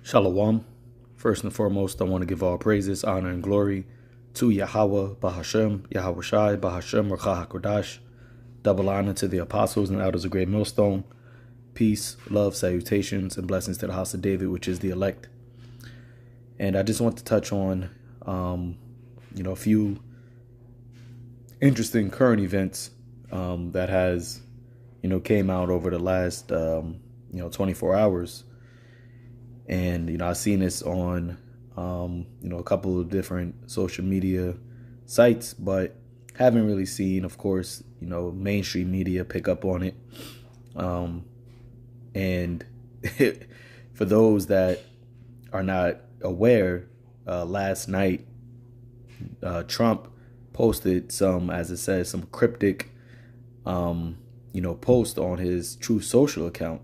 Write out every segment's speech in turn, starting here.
Shalom. First and foremost, I want to give all praises, honor, and glory to Yahweh, Bahashem, Yahweh Shai, Bahashem, Rakah HaKodash. Double honor to the apostles and elders of Great Millstone. Peace, love, salutations, and blessings to the house of David, which is the elect. And I just want to touch on, a few interesting current events that has, came out over the last, 24 hours. And, I've seen this on, a couple of different social media sites, but haven't really seen, of course, mainstream media pick up on it. And for those that are not aware, last night, Trump posted some, as it says, some cryptic, post on his Truth Social account.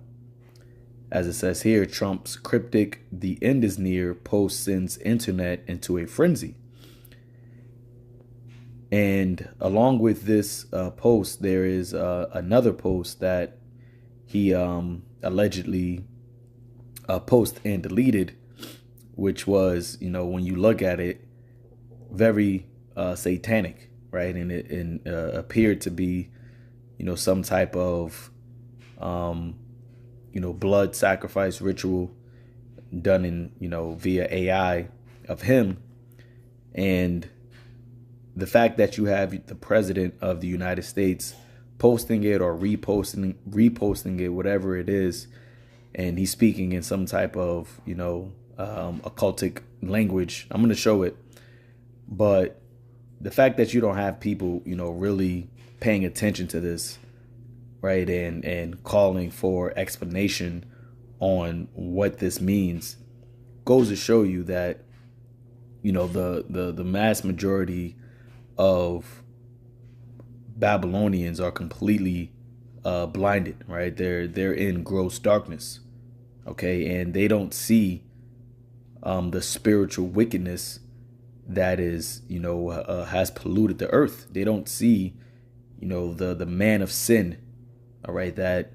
As it says here, Trump's cryptic "The end is near" post sends internet into a frenzy. And along with this post, there is another post that he allegedly posted and deleted, which was, when you look at it, very satanic, right? And it appeared to be, some type of blood sacrifice ritual done in, via AI of him. And the fact that you have the president of the United States posting it or reposting it, whatever it is, and he's speaking in some type of, occultic language. I'm going to show it. But the fact that you don't have people, really paying attention to this, right, and calling for explanation on what this means goes to show you that, the mass majority of Babylonians are completely blinded, right? They're in gross darkness, okay, and they don't see the spiritual wickedness that is, has polluted the earth. They don't see, the man of sin. All right, that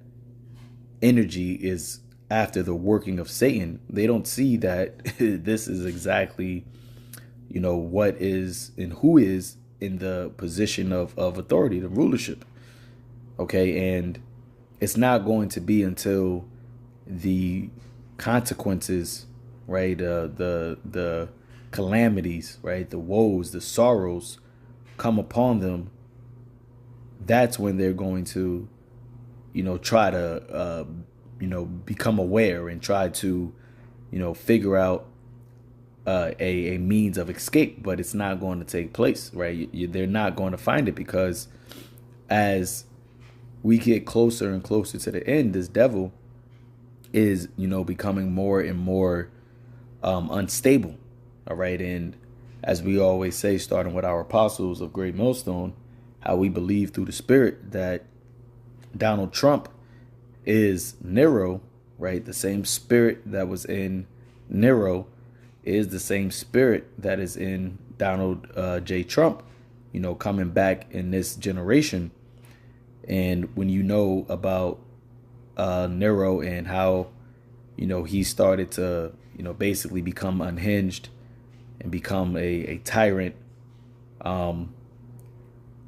energy is after the working of Satan. They don't see that this is exactly, what is and who is in the position of authority, the rulership. Okay, and it's not going to be until the consequences, right, the calamities, right, the woes, the sorrows come upon them. That's when they're going to try to, become aware and try to, figure out a means of escape. But it's not going to take place, right? They're not going to find it, because as we get closer and closer to the end, this devil is, becoming more and more unstable. All right. And as we always say, starting with our apostles of Great Millstone, how we believe through the Spirit that Donald Trump is Nero, right? The same spirit that was in Nero is the same spirit that is in Donald J. Trump, coming back in this generation. And when you know about Nero and how, he started to, basically become unhinged and become a tyrant,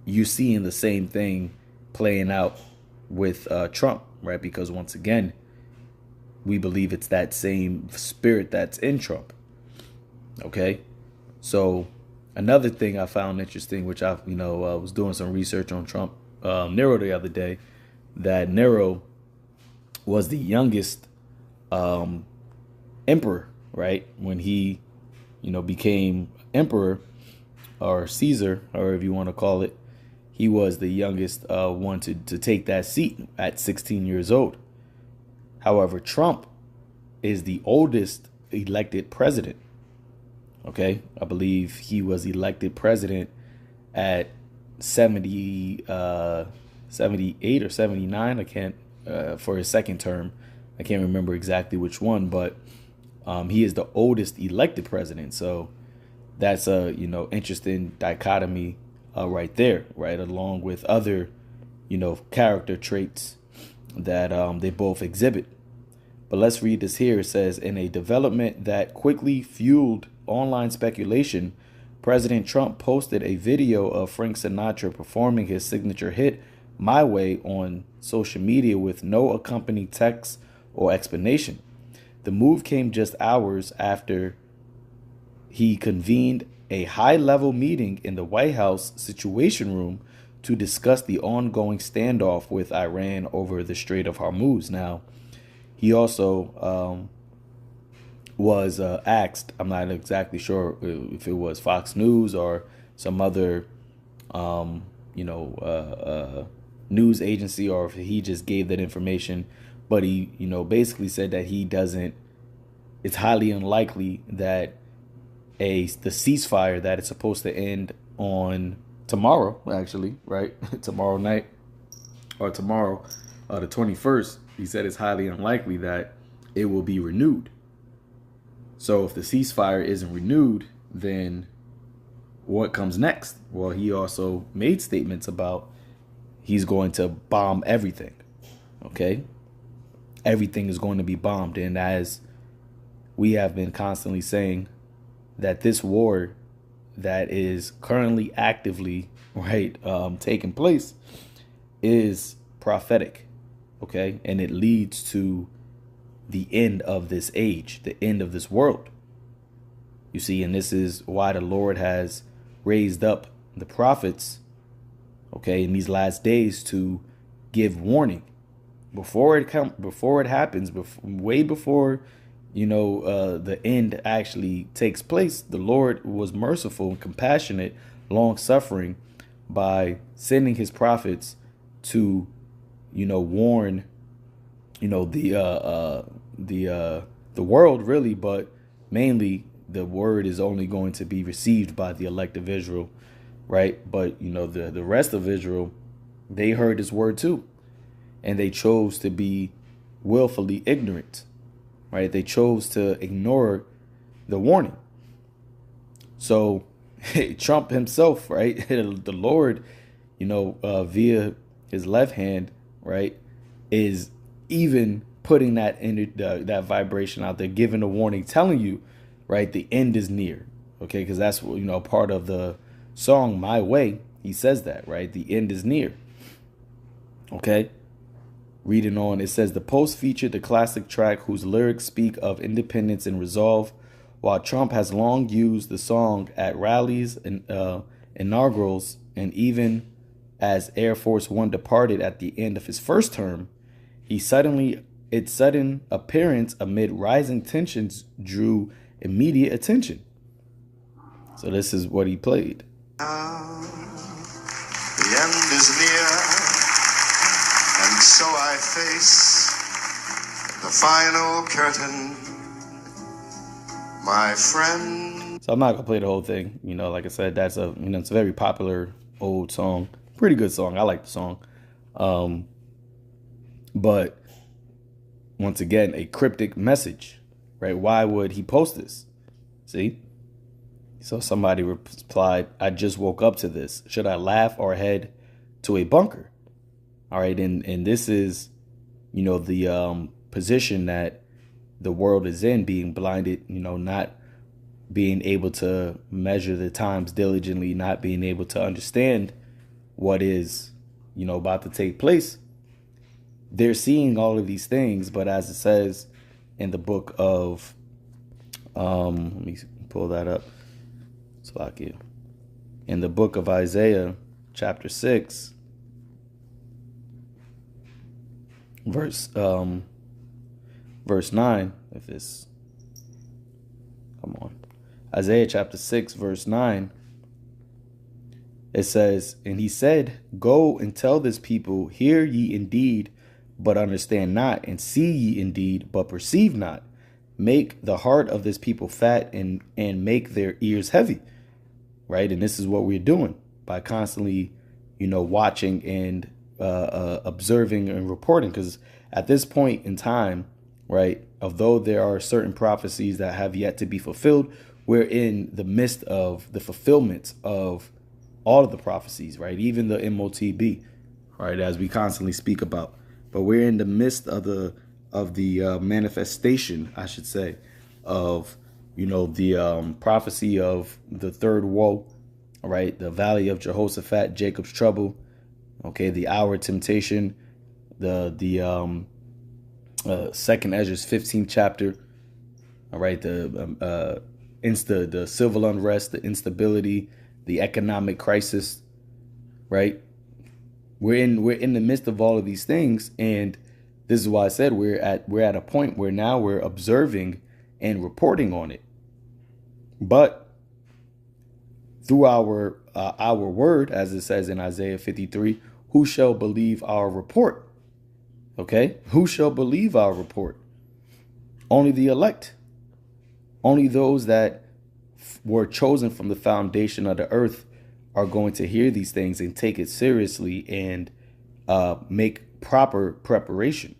you seeing the same thing playing out with Trump, right? Because once again, we believe it's that same spirit that's in Trump. Okay, so another thing I found interesting, which I was doing some research on Trump, Nero, the other day, that Nero was the youngest emperor, right? When he became emperor, or Caesar, or if you want to call it, he was the youngest one to take that seat at 16 years old. However, Trump is the oldest elected president. Okay, I believe he was elected president at 78 or 79. I can't, for his second term. I can't remember exactly which one, but he is the oldest elected president. So that's a, interesting dichotomy right there, right, along with other, character traits that they both exhibit. But let's read this here. It says, in a development that quickly fueled online speculation, President Trump posted a video of Frank Sinatra performing his signature hit, My Way, on social media with no accompanying text or explanation. The move came just hours after he convened a high-level meeting in the White House Situation Room to discuss the ongoing standoff with Iran over the Strait of Hormuz. Now, he also was asked, I'm not exactly sure if it was Fox News or some other, news agency, or if he just gave that information. But he, basically said that it's highly unlikely that the ceasefire that is supposed to end on tomorrow, actually, right? Tomorrow night or tomorrow, the 21st, he said it's highly unlikely that it will be renewed. So if the ceasefire isn't renewed, then what comes next? Well, he also made statements about he's going to bomb everything. Okay? Everything is going to be bombed. And as we have been constantly saying, that this war that is currently actively, right, taking place is prophetic. Okay? And it leads to the end of this age, the end of this world. You see, and this is why the Lord has raised up the prophets, okay, in these last days to give warning before it happens, way before the end actually takes place. The Lord was merciful and compassionate, long suffering, by sending his prophets to warn the world, really, but mainly the word is only going to be received by the elect of Israel, right? But the rest of Israel, they heard his word too, and they chose to be willfully ignorant, right? They chose to ignore the warning. So Trump himself, right, the Lord, via his left hand, right, is even putting that vibration out there, giving a warning, telling you, right, the end is near. Okay, because that's what, part of the song My Way, he says that, right, the end is near. Okay, reading on, it says the post featured the classic track whose lyrics speak of independence and resolve. While Trump has long used the song at rallies and inaugurals, and even as Air Force One departed at the end of his first term, its sudden appearance amid rising tensions drew immediate attention. So this is what he played. Now, the end is near, and so I face the final curtain, my friend. So I'm not gonna play the whole thing. Like I said, that's it's a very popular old song, pretty good song. I like the song, but once again, a cryptic message, right? Why would he post this? See? So somebody replied, I just woke up to this. Should I laugh or head to a bunker? All right. And this is, the position that the world is in, being blinded, not being able to measure the times diligently, not being able to understand what is, about to take place. They're seeing all of these things, but as it says in the book of, let me pull that up. In the book of Isaiah, chapter 6, verse 9, Isaiah chapter 6, verse 9, it says, and he said, go and tell this people, hear ye indeed, but understand not, and see ye indeed, but perceive not. Make the heart of this people fat and make their ears heavy. Right. And this is what we're doing by constantly, watching and observing and reporting, because at this point in time, right, although there are certain prophecies that have yet to be fulfilled, we're in the midst of the fulfillment of all of the prophecies, right? Even the MOTB, right, as we constantly speak about. But we're in the midst of the manifestation, I should say, of the prophecy of the third woe. All right, the valley of Jehoshaphat, Jacob's trouble. Okay, the hour of temptation, the second Ezra's 15th chapter. All right, the civil unrest, the instability, the economic crisis. Right, we're in the midst of all of these things, and this is why I said we're at a point where now we're observing and reporting on it. But through our word, as it says in Isaiah 53, who shall believe our report? Okay, who shall believe our report? Only the elect, only those that were chosen from the foundation of the earth are going to hear these things and take it seriously and make proper preparation.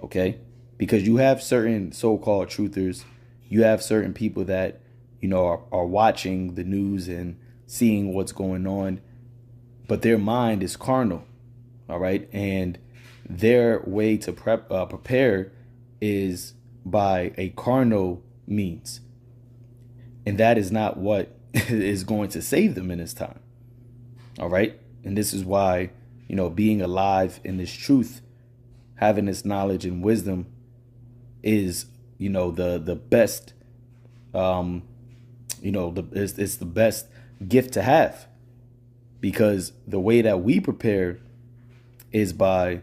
Okay, because you have certain so-called truthers, you have certain people that are watching the news and seeing what's going on, but their mind is carnal. All right, and their way to prepare is by a carnal means, and that is not what is going to save them in this time. All right, and this is why being alive in this truth, having this knowledge and wisdom is the best it's the best gift to have, because the way that we prepare is by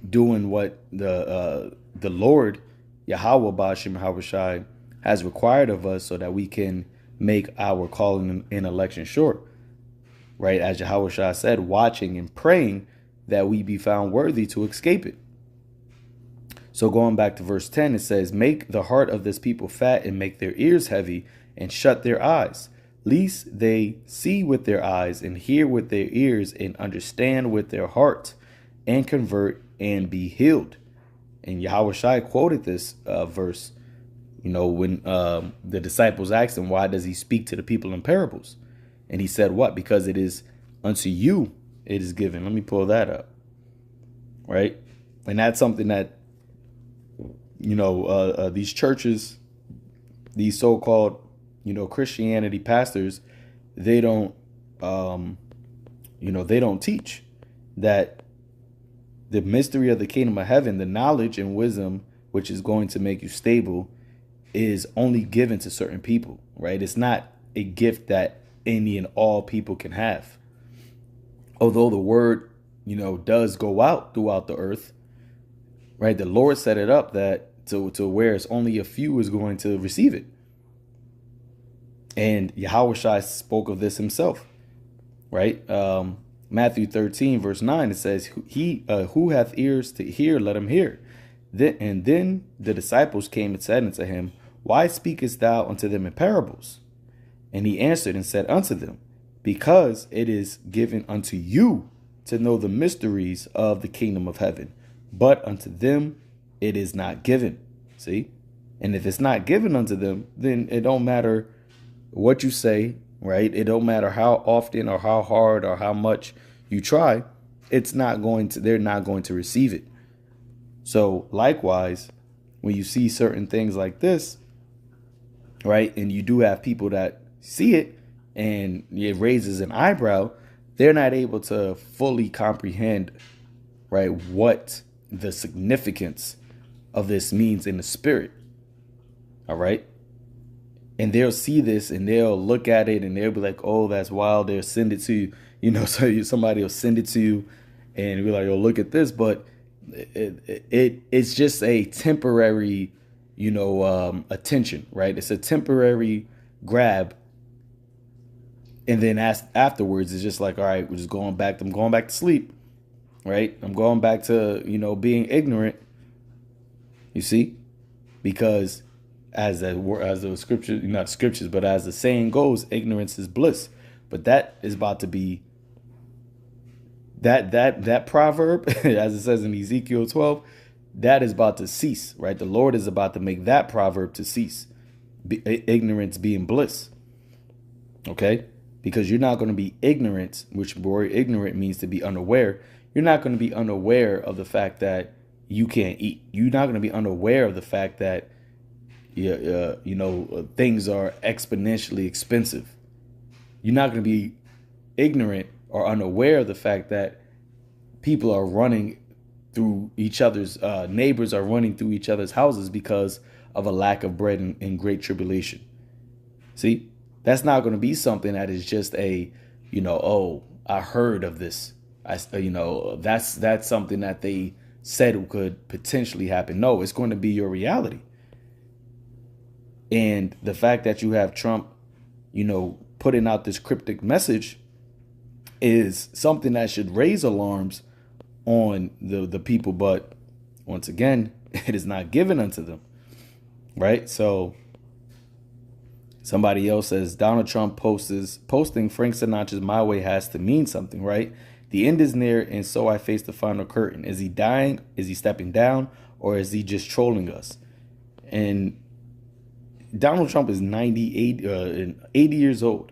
doing what the Lord Yahweh Bashim Hawashai has required of us, so that we can make our calling and election short. Right, as Yahweh said, watching and praying that we be found worthy to escape it. So going back to verse 10, it says, make the heart of this people fat and make their ears heavy and shut their eyes, lest they see with their eyes and hear with their ears and understand with their heart and convert and be healed. And Yahweh Shai quoted this verse, when the disciples asked him, why does he speak to the people in parables? And he said, what? Because it is unto you it is given. Let me pull that up. Right. And that's something that, these churches, these so-called, Christianity pastors, they don't, they don't teach that the mystery of the kingdom of heaven, the knowledge and wisdom, which is going to make you stable, is only given to certain people, right? It's not a gift that any and all people can have. Although the word, does go out throughout the earth, right? The Lord set it up that to where it's only a few is going to receive it. And Yahweh Shai spoke of this himself, right? Matthew 13, verse 9, it says, who hath ears to hear, let him hear. And then the disciples came and said unto him, why speakest thou unto them in parables? And he answered and said unto them, because it is given unto you to know the mysteries of the kingdom of heaven, but unto them it is not given. See? And if it's not given unto them, then it don't matter what you say, right? It don't matter how often or how hard or how much you try. They're not going to receive it. So likewise, when you see certain things like this, right, and you do have people that see it and it raises an eyebrow, they're not able to fully comprehend, right, what the significance of this means in the spirit. All right. And they'll see this and they'll look at it and they'll be like, oh, that's wild. They'll send it to you, so somebody will send it to you and be like, oh, look at this. But it's just a temporary, attention, right? It's a temporary grab. And then afterwards, it's just like, all right, we're just going back. I'm going back to sleep, right? I'm going back to, being ignorant. You see, because as the scripture, not scriptures, but as the saying goes, ignorance is bliss. But that is about to be that proverb, as it says in Ezekiel 12, that is about to cease, right? The Lord is about to make that proverb to cease. Ignorance being bliss. Okay? Because you're not going to be ignorant, which word ignorant means to be unaware. You're not going to be unaware of the fact that, you can't eat. You're not going to be unaware of the fact that things are exponentially expensive. You're not going to be ignorant or unaware of the fact that people are running through each other's neighbors are running through each other's houses because of a lack of bread in great tribulation. See, that's not going to be something that is just oh, I heard of this. That's something that they said could potentially happen. No, it's going to be your reality. And the fact that you have Trump, putting out this cryptic message is something that should raise alarms on the people. But once again, it is not given unto them. Right. So somebody else says Donald Trump posting Frank Sinatra's My Way has to mean something. Right. The end is near. And so I face the final curtain. Is he dying? Is he stepping down? Or is he just trolling us? And Donald Trump is 80 years old.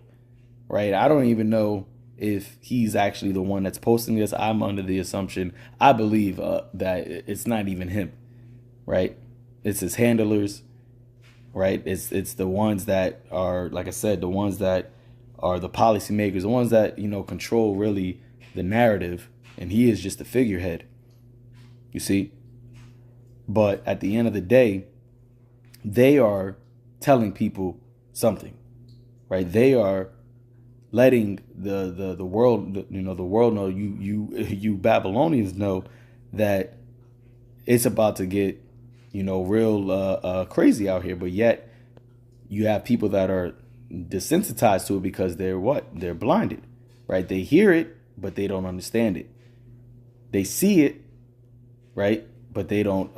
Right. I don't even know if he's actually the one that's posting this. I'm under the assumption, I believe that it's not even him. Right. It's his handlers. Right. It's the ones that are, like I said, the ones that are the policymakers, the ones that, control really the narrative. And he is just a figurehead. You see. But at the end of the day, they are telling people something. Right. They are letting the world, the world know, you Babylonians know that it's about to get, real crazy out here. But yet you have people that are desensitized to it because they're blinded, right? They hear it, but they don't understand it. They see it, right? But they don't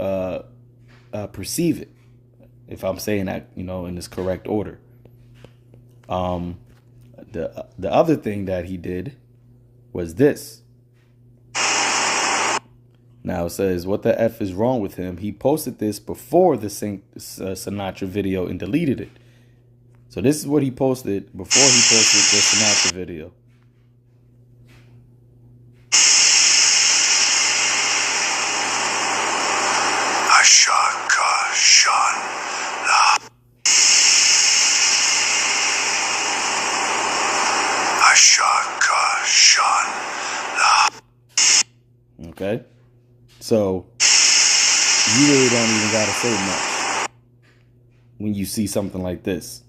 perceive it. If I'm saying that, in this correct order. The other thing that he did was this. Now it says, what the F is wrong with him? He posted this before the Sinatra video and deleted it. So this is what he posted before he posted the Sinatra video. Okay, so you really don't even gotta say much when you see something like this.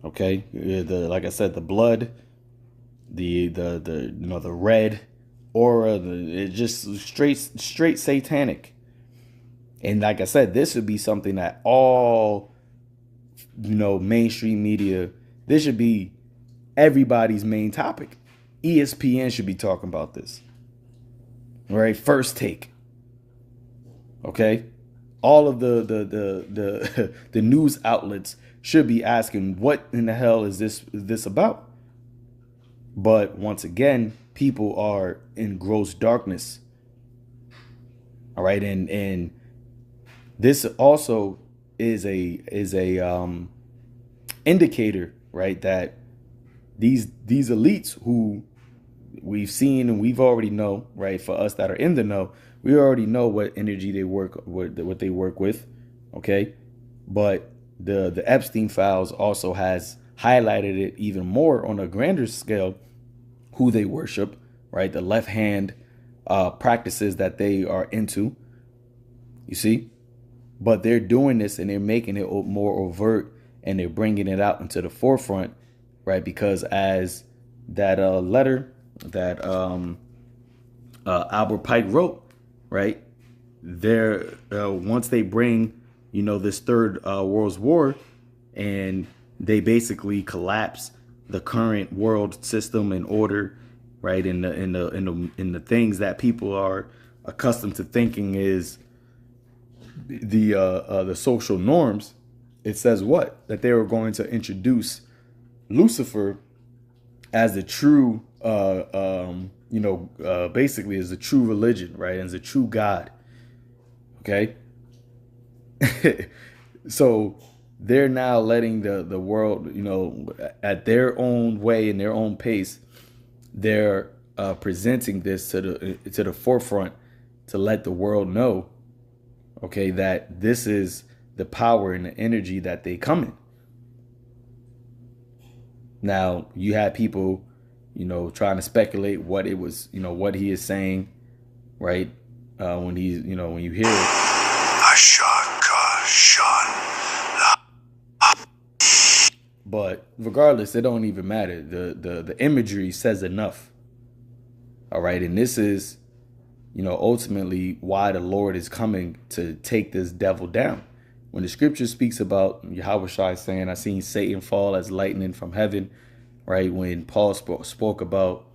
Okay, like I said, the blood, the red aura, it's just straight satanic. And like I said, this would be something that all mainstream media, this should be everybody's main topic. ESPN should be talking about this. Right, First Take. Okay, all of the news outlets should be asking, what in the hell is this about? But once again, people are in gross darkness. All right, and this also is a indicator, right, that these elites who we've seen and we've already know, right, for us that are in the know, we already know what energy they work with, what they work with. Okay, but the Epstein files also has highlighted it even more on a grander scale, who they worship, right, the left hand practices that they are into, you see. But they're doing this and they're making it more overt and they're bringing it out into the forefront, right, because as that letter that Albert Pike wrote, right, there once they bring this third world war and they basically collapse the current world system and order, right, in the things that people are accustomed to thinking is the social norms. It says what? That they were going to introduce Lucifer as the true basically as the true religion, right, as a true God. Okay. So they're now letting the world, at their own way, in their own pace, they're presenting this to the forefront to let the world know Okay, that this is the power and the energy that they come in. Now, you have people, trying to speculate what it was, what he is saying, right? When he's, when you hear it. But regardless, it don't even matter. The imagery says enough. All right. And this is, ultimately why the Lord is coming to take this devil down. When the scripture speaks about Yahweh Shai saying, I seen Satan fall as lightning from heaven, right? When Paul spoke about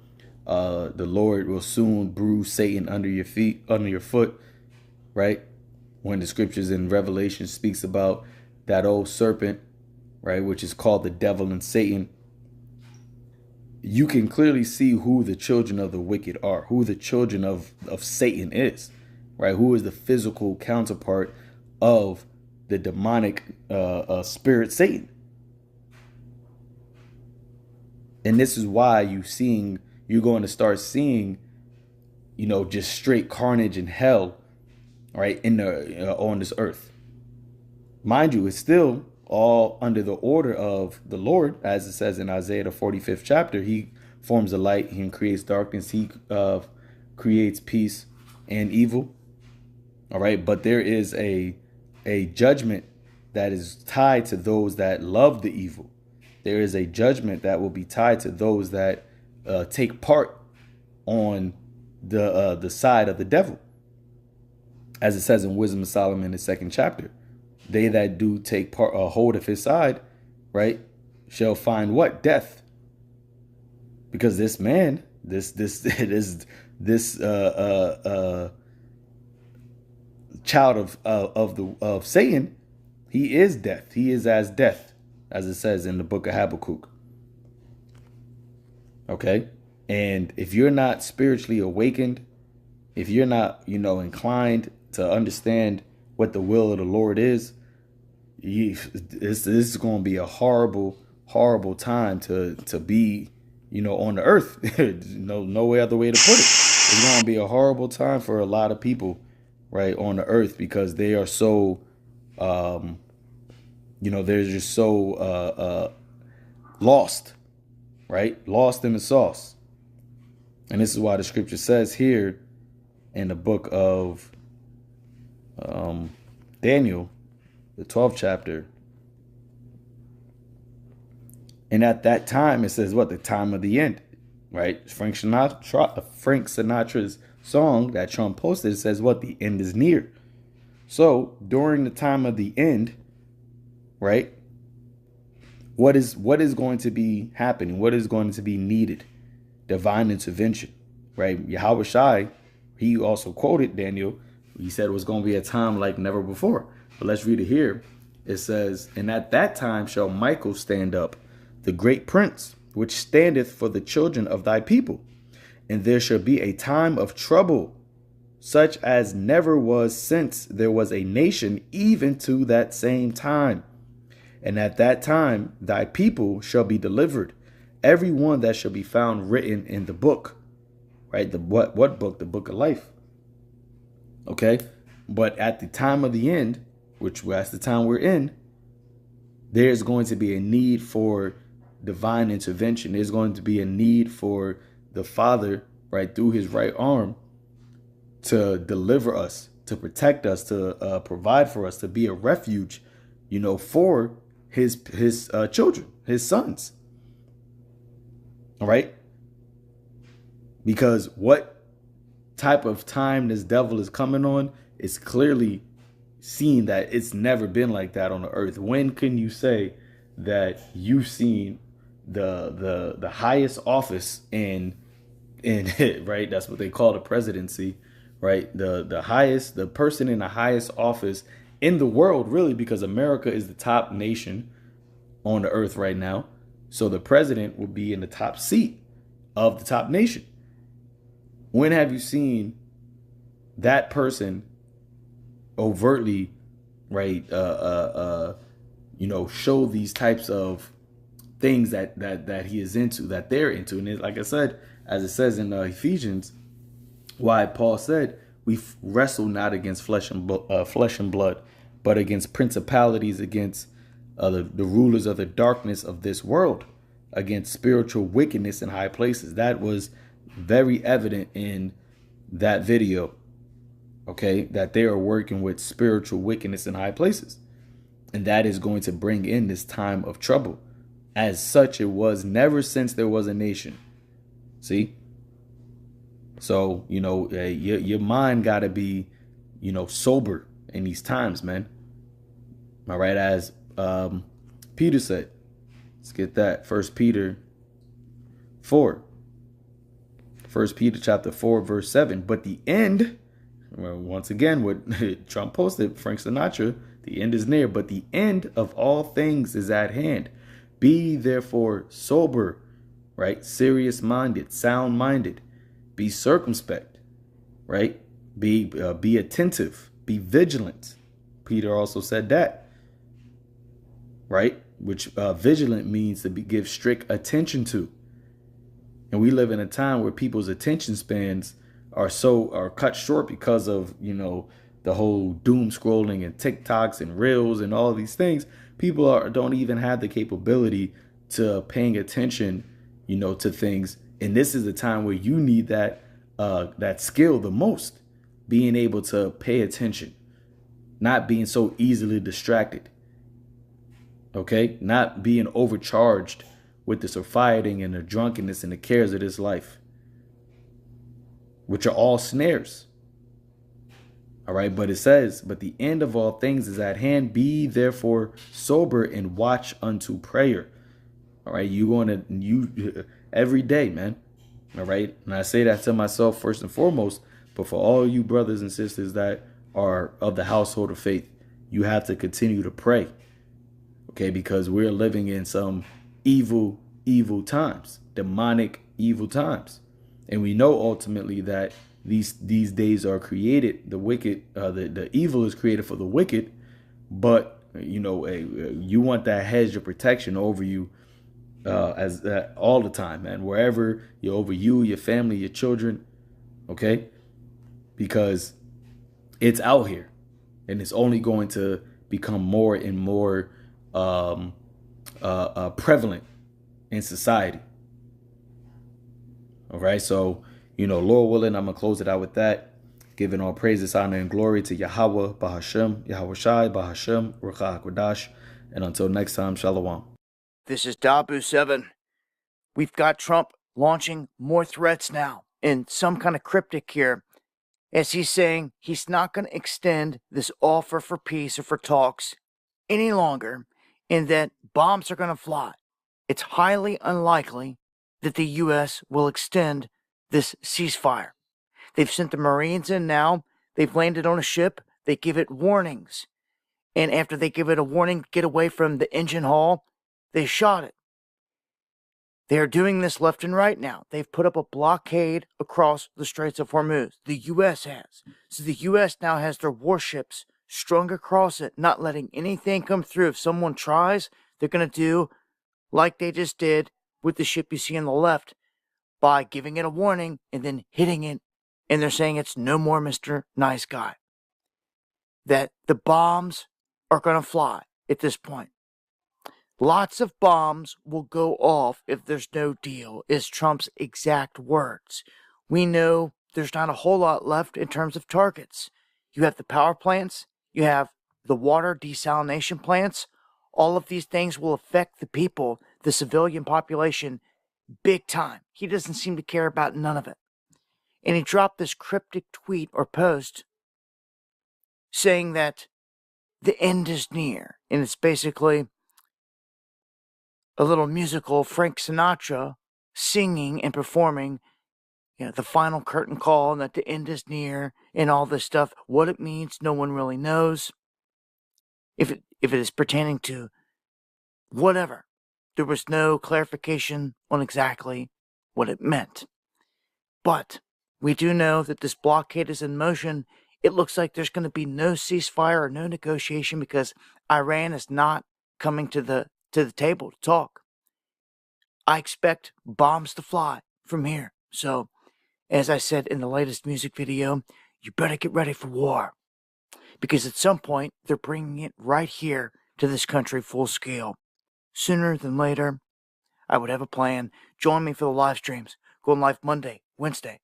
the Lord will soon bruise Satan under your foot, right? When the scriptures in Revelation speaks about that old serpent, right, which is called the devil and Satan, you can clearly see who the children of the wicked are, who the children of Satan is, right? Who is the physical counterpart of the demonic spirit Satan. And this is why you're going to start seeing, just straight carnage and hell, right, on this earth. Mind you, it's still all under the order of the Lord, as it says in Isaiah, the 45th chapter. He forms the light, he creates darkness, he creates peace and evil. All right, but there is a judgment that is tied to those that love the evil. There is a judgment that will be tied to those that take part on the side of the devil, as it says in Wisdom of Solomon, the 2nd chapter. They that do take part hold of his side, right, shall find what? Death. Because this man, this child of Satan, he is death. He is as death, as it says in the book of Habakkuk. Okay, and if you're not spiritually awakened, if you're not, inclined to understand what the will of the Lord is, this is going to be a horrible, horrible time to be, on the earth. No other way to put it. It's going to be a horrible time for a lot of people, right, on the earth, because they are so, they're just so lost, right? Lost in the sauce. And this is why the scripture says here in the book of Daniel, the 12th chapter. And at that time, it says what? The time of the end, right? Frank Sinatra's song that Trump posted, it says what? The end is near. So during the time of the end, right? What is going to be happening? What is going to be needed? Divine intervention, right? Yahweh Shai, he also quoted Daniel. He said it was going to be a time like never before. But let's read it here. It says, and at that time shall Michael stand up, the great prince, which standeth for the children of thy people. And there shall be a time of trouble, such as never was since there was a nation, even to that same time. And at that time thy people shall be delivered, every one that shall be found written in the book. Right? What book? The book of life. Okay? But at the time of the end, which that's the time we're in, there's going to be a need for divine intervention. There's going to be a need for the Father, right, through his right arm, to deliver us, to protect us, to provide for us, to be a refuge, for his children, his sons. All right? Because what type of time this devil is coming on is clearly seen that it's never been like that on the earth. When can you say that you've seen the highest office in right? That's what they call the presidency, right? The person in the highest office in the world, really, because America is the top nation on the earth right now. So the president will be in the top seat of the top nation. When have you seen that person overtly, right, show these types of things that he is into, that they're into? And like I said, as it says in Ephesians, why Paul said, we wrestle not against flesh and blood, but against principalities, against the rulers of the darkness of this world, against spiritual wickedness in high places. That was very evident in that video. Okay, that they are working with spiritual wickedness in high places. And that is going to bring in this time of trouble. As such, it was never since there was a nation. See? So, your mind got to be, sober in these times, man. All right, as Peter said. Let's get that. 1 Peter 4. 1 Peter chapter 4, verse 7. But the end, well, once again, what Trump posted, Frank Sinatra, the end is near, but the end of all things is at hand. Be therefore sober, right? Serious minded, sound minded. Be circumspect, right? Be attentive, be vigilant. Peter also said that, right? Which vigilant means to give strict attention to. And we live in a time where people's attention spans are cut short because of, the whole doom scrolling and TikToks and Reels and all of these things. People don't even have the capability to paying attention, to things. And this is the time where you need that skill the most, being able to pay attention, not being so easily distracted. Okay, not being overcharged with the surfeiting and the drunkenness and the cares of this life, which are all snares. All right, but it says, but the end of all things is at hand. Be therefore sober and watch unto prayer. All right, you every day, man. All right, and I say that to myself first and foremost, but for all you brothers and sisters that are of the household of faith, you have to continue to pray. Okay, because we're living in some evil times, demonic evil times. And we know ultimately that these days are created, the wicked, the evil is created for the wicked, but you want that hedge of protection over you as all the time, man, wherever you're, over you, your family, your children, okay? Because it's out here and it's only going to become more and more prevalent in society. All right, so Lord willing, I'm gonna close it out with that, giving all praises, honor, and glory to Yahweh Bahashem, Yahweh Shai Bahashem, Ruach HaKodash, and until next time, Shalom. This is Dabu 7. We've got Trump launching more threats now in some kind of cryptic here, as he's saying he's not going to extend this offer for peace or for talks any longer, and that bombs are going to fly. It's highly unlikely that the U.S. will extend this ceasefire. They've sent the Marines in now. They've landed on a ship. They give it warnings. And after they give it a warning to get away from the engine hall, they shot it. They are doing this left and right now. They've put up a blockade across the Straits of Hormuz. The U.S. has. So the U.S. now has their warships strung across it, not letting anything come through. If someone tries, they're going to do like they just did with the ship you see on the left, by giving it a warning and then hitting it. And they're saying it's no more Mr. Nice Guy. That the bombs are going to fly at this point. Lots of bombs will go off if there's no deal, is Trump's exact words. We know there's not a whole lot left in terms of targets. You have the power plants, you have the water desalination plants. All of these things will affect the people, the civilian population, big time. He doesn't seem to care about none of it. And he dropped this cryptic tweet or post saying that the end is near. And it's basically a little musical Frank Sinatra singing and performing, the final curtain call, and that the end is near and all this stuff. What it means, no one really knows. If it is pertaining to whatever. There was no clarification on exactly what it meant. But we do know that this blockade is in motion. It looks like there's going to be no ceasefire or no negotiation because Iran is not coming to the table to talk. I expect bombs to fly from here. So, as I said in the latest music video, you better get ready for war. Because at some point, they're bringing it right here to this country full scale. Sooner than later, I would have a plan. Join me for the live streams. Going live Monday, Wednesday,